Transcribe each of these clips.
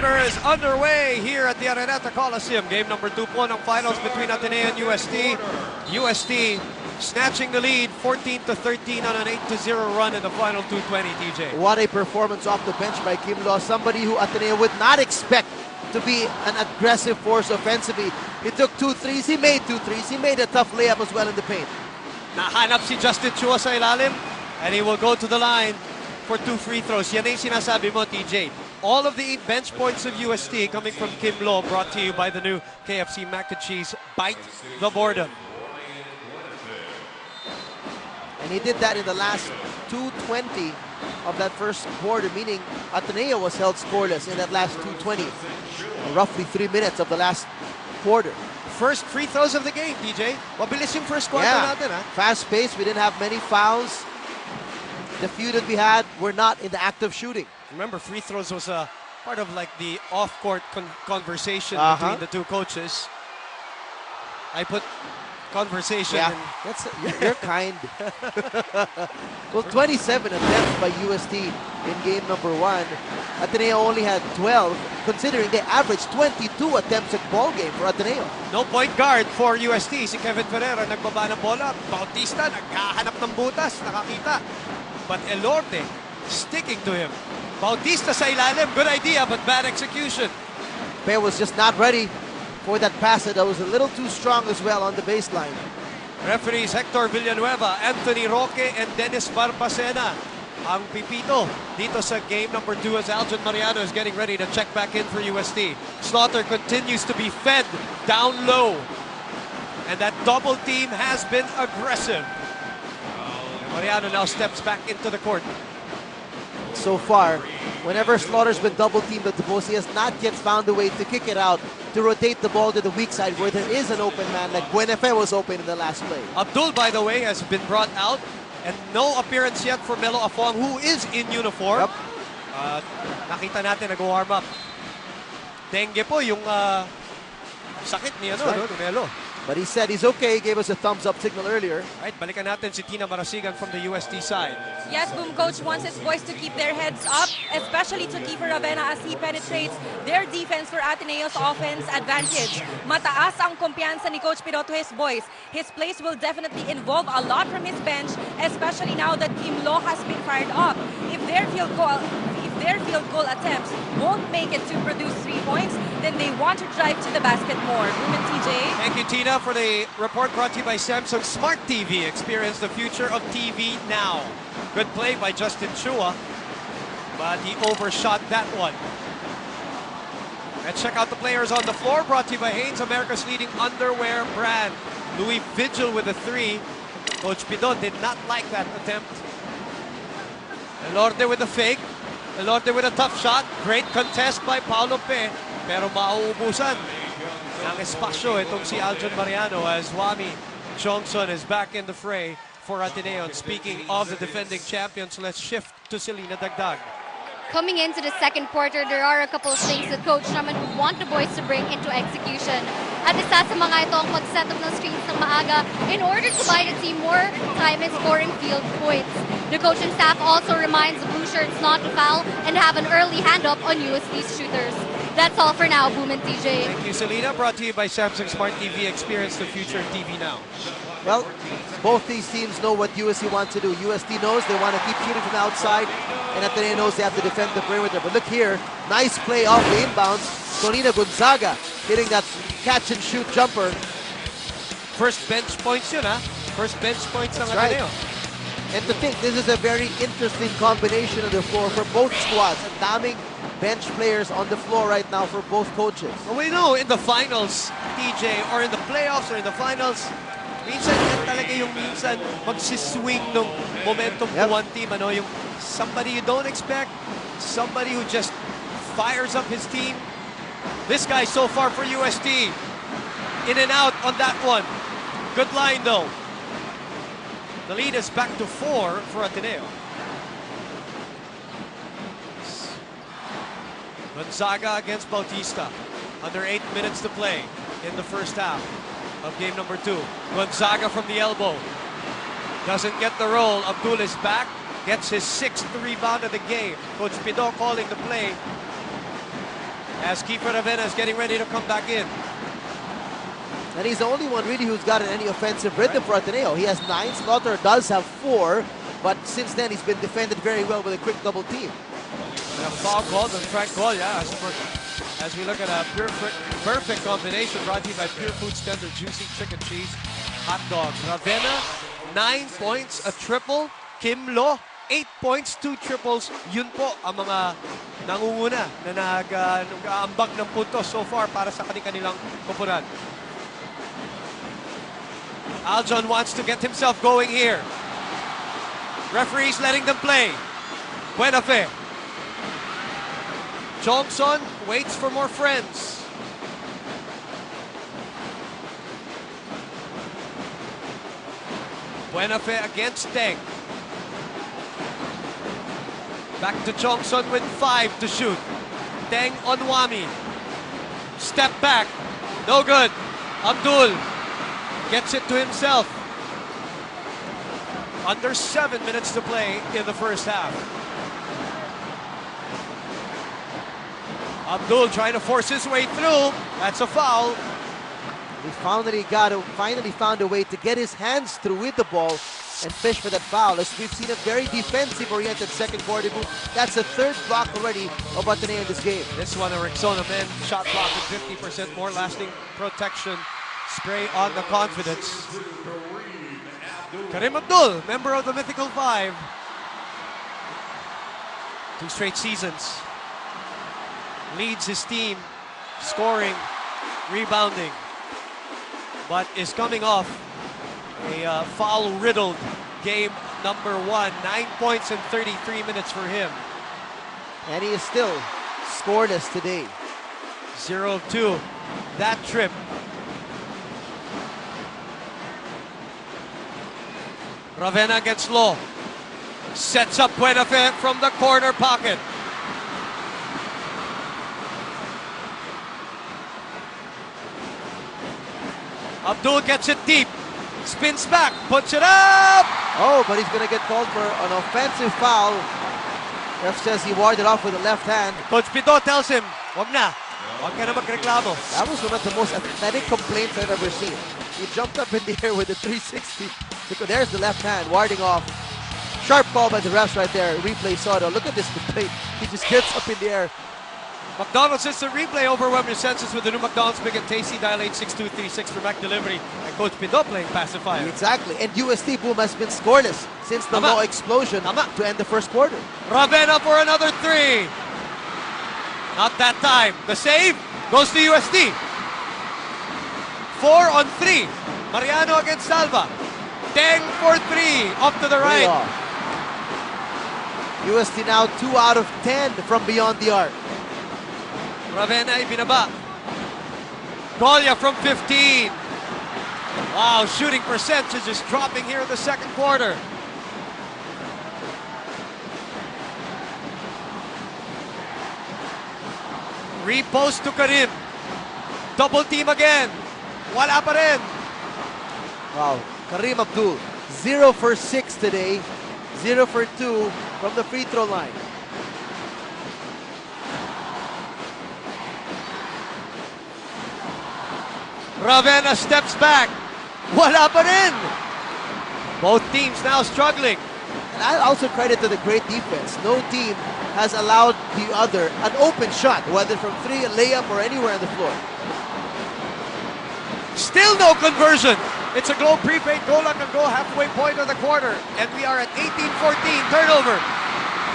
Is underway here at the Araneta Coliseum. Game number 2 po ng finals between Ateneo and UST. UST snatching the lead 14-13 on an 8-0 run in the final 220, TJ. What a performance off the bench by Kim Lo, somebody who Ateneo would not expect to be an aggressive force offensively. He took 2 threes, he made 2 threes, he made a tough layup as well in the paint. Nahanap si Justin Chua sa ilalim, and he will go to the line for 2 free throws. Yan ang sinasabi mo, TJ. All of the 8 bench points of UST coming from Kim Lo, brought to you by the new KFC Mac and Cheese. Bite the boredom. And he did that in the last 2:20 of that first quarter, meaning Ateneo was held scoreless in that last 2:20. Roughly 3 minutes of the last quarter. First free throws of the game, DJ. Mabilis yung first quarter natin, ha? Fast pace, we didn't have many fouls. The few that we had were not in the act of shooting. Remember, free throws was a part of like the off-court conversation between the two coaches. I put conversation. Yeah, you're kind. Well, 27 attempts by UST in game number 1. Ateneo only had 12, considering they averaged 22 attempts at ball game for Ateneo. No point guard for UST. Si Kevin Ferreira nagbaba ng bola. Bautista naghahanap ng butas, nakakita. But Elorte sticking to him. Bautista sa ilalim, good idea, but bad execution. Pe was just not ready for that pass that was a little too strong as well on the baseline. Referees Hector Villanueva, Anthony Roque, and Dennis Barbacena ang pipito dito sa game number 2 as Aljon Mariano is getting ready to check back in for UST. Slaughter continues to be fed down low, and that double team has been aggressive. Mariano now steps back into the court. So far, whenever Slaughter's been double-teamed at the post, he has not yet found a way to kick it out, to rotate the ball to the weak side where there is an open man, like Buenafe was open in the last play. Abdul, by the way, has been brought out, and no appearance yet for Melo Afong, who is in uniform. Yep. Nakita natin nag-warm up. Dengue po yung sakit ni Melo. But he said he's okay. He gave us a thumbs-up signal earlier. Right, balikan natin si Tina Marasigan from the UST side. Yes, Boom Coach wants his boys to keep their heads up, especially to Kiefer Ravena as he penetrates their defense for Ateneo's offense advantage. Mataas ang kumpiyansa ni Coach Piro to his boys. His plays will definitely involve a lot from his bench, especially now that Kim Lo has been fired up. If their field goal attempts won't make it to produce 3 points, then they want to drive to the basket more. Boom and TJ. Thank you, Tina, for the report brought to you by Samsung Smart TV. Experience the future of TV now. Good play by Justin Chua, but he overshot that one. Let's check out the players on the floor, brought to you by Hanes, America's leading underwear brand. Louis Vigil with a 3. Coach Pidon did not like that attempt. Elorte with a fake. Elorte with a tough shot. Great contest by Paulo Pe. Pero mauubusan ng espasyo itong si Aljon Mariano as Wami Johnson is back in the fray for Ateneo. And speaking of the defending champions, let's shift to Selena Dagdag. Coming into the second quarter, there are a couple of things that Coach naman would want the boys to bring into execution. At isa sa mga ito ang pag-set up ng screens ng maaga in order to buy the team more time in scoring field points. The coaching staff also reminds the Blue Shirts not to foul and have an early hand-up on UST's shooters. That's all for now, Boom and TJ. Thank you, Selena. Brought to you by Samsung Smart TV. Experience the future of TV now. Well, both these teams know what UST wants to do. UST knows they want to keep shooting from the outside, and Ateneo knows they have to defend the perimeter. But look here, nice play off the inbounds. Tonina Gonzaga hitting that catch-and-shoot jumper. First bench points yun, ha? First bench points ng Ateneo. And to think, this is a very interesting combination of the floor for both squads. And damning bench players on the floor right now for both coaches. Well, we know in the finals, TJ, or in the playoffs or in the finals, minsan yan talaga yung minsan magsiswing ng momentum to one team. Ano, yung somebody you don't expect, somebody who just fires up his team. This guy so far for UST, in and out on that one. Good line though. The lead is back to 4 for Ateneo. Gonzaga against Bautista. Under 8 minutes to play in the first half of game number 2. Gonzaga from the elbow. Doesn't get the roll. Abdul is back. Gets his 6th rebound of the game. Coach Pido calling the play. as Kiefer Ravena is getting ready to come back in. And he's the only one really who's gotten any offensive rhythm for Ateneo. He has 9, Slaughter does have 4, but since then he's been defended very well with a quick double team. And a foul called and Frank Goll, yeah. As we look at a perfect combination brought to you by Pure Foods Tender Juicy Chicken Cheese Hot Dog. Ravena, 9 points, a triple. Kim Lo, 8 points, 2 triples. Yun po ang mga nangunguna na nag-aambag ng puntos so far para sa kanilang koponan. Aljon wants to get himself going here. Referee's letting them play. Buenafe. Johnson waits for more friends. Buenafe against Deng. Back to Johnson with 5 to shoot. Deng on Wami. Step back. No good. Abdul gets it to himself. Under 7 minutes to play in the first half. Abdul trying to force his way through. That's a foul. He finally found a way to get his hands through with the ball and fish for that foul. As we've seen a very defensive-oriented second quarter move. That's the 3rd block already of Ateneo in this game. This one, a Rexona men shot block with 50% more lasting protection. Spray on the confidence. Karim Abdul, member of the Mythical Five. 2 straight seasons. Leads his team, scoring, rebounding, but is coming off a foul-riddled game number 1. 9 points in 33 minutes for him. And he is still scoreless today. 0 of 2. That trip. Ravena against Lo. Sets up Buenafe from the corner pocket. Abdul gets it deep. Spins back, puts it up! Oh, but he's going to get called for an offensive foul. Ref says he warded off with the left hand. Coach Pito tells him, wag na. Wag ka na magreklamo. That was one of the most athletic complaints I've ever seen. He jumped up in the air with a 360. There's the left hand, warding off. Sharp call by the refs right there. Replay saw it. Look at this complaint. He just gets up in the air. McDonald's Instant Replay overwhelm your senses with the new McDonald's Big and Tasty. Dial 86236 for Mac Delivery. And Coach Pito playing pacifier. Exactly. And UST Boom has been scoreless since the low explosion to end the first quarter. Ravena for another 3. Not that time. The save goes to UST. 4 on 3. Mariano against Salva. Deng for 3. Up to the right. UST now 2 out of 10 from beyond the arc. Ravena ibinaba. Golia from 15. Wow, shooting percentage is dropping here in the second quarter. Repost to Karim. Double team again. Wala pa rin. Wow, Karim Abdul, 0 for 6 today. 0 for 2 from the free throw line. Ravena steps back. Wala pa rin. Both teams now struggling. And I also credit to the great defense. No team has allowed the other an open shot, whether from 3, a layup, or anywhere on the floor. Still no conversion. It's a Globe prepaid goal and go halfway point of the quarter. And we are at 18-14. Turnover.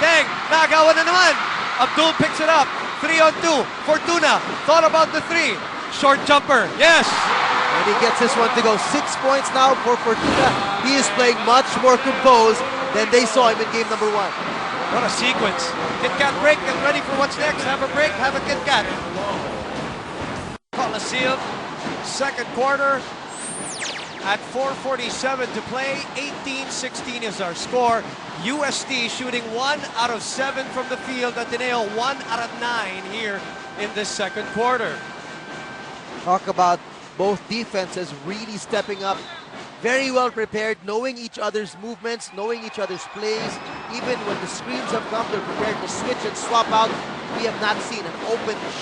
Deng, nagawa na naman. Abdul picks it up. 3 on 2. Fortuna thought about the 3. Short jumper. Yes. And he gets this one to go. 6 points now for Fortuna. He is playing much more composed than they saw him in game number 1. What a sequence. Kit Kat break. Get ready for what's next. Have a break. Have a Kit Kat. Coliseum. Second quarter. At 4:47 to play. 18-16 is our score. UST shooting 1 out of 7 from the field. Ateneo 1 out of 9 here in this second quarter. Talk about both defenses really stepping up. Very well prepared, knowing each other's movements, knowing each other's plays. Even when the screens have come, they're prepared to switch and swap out. We have not seen an open shot.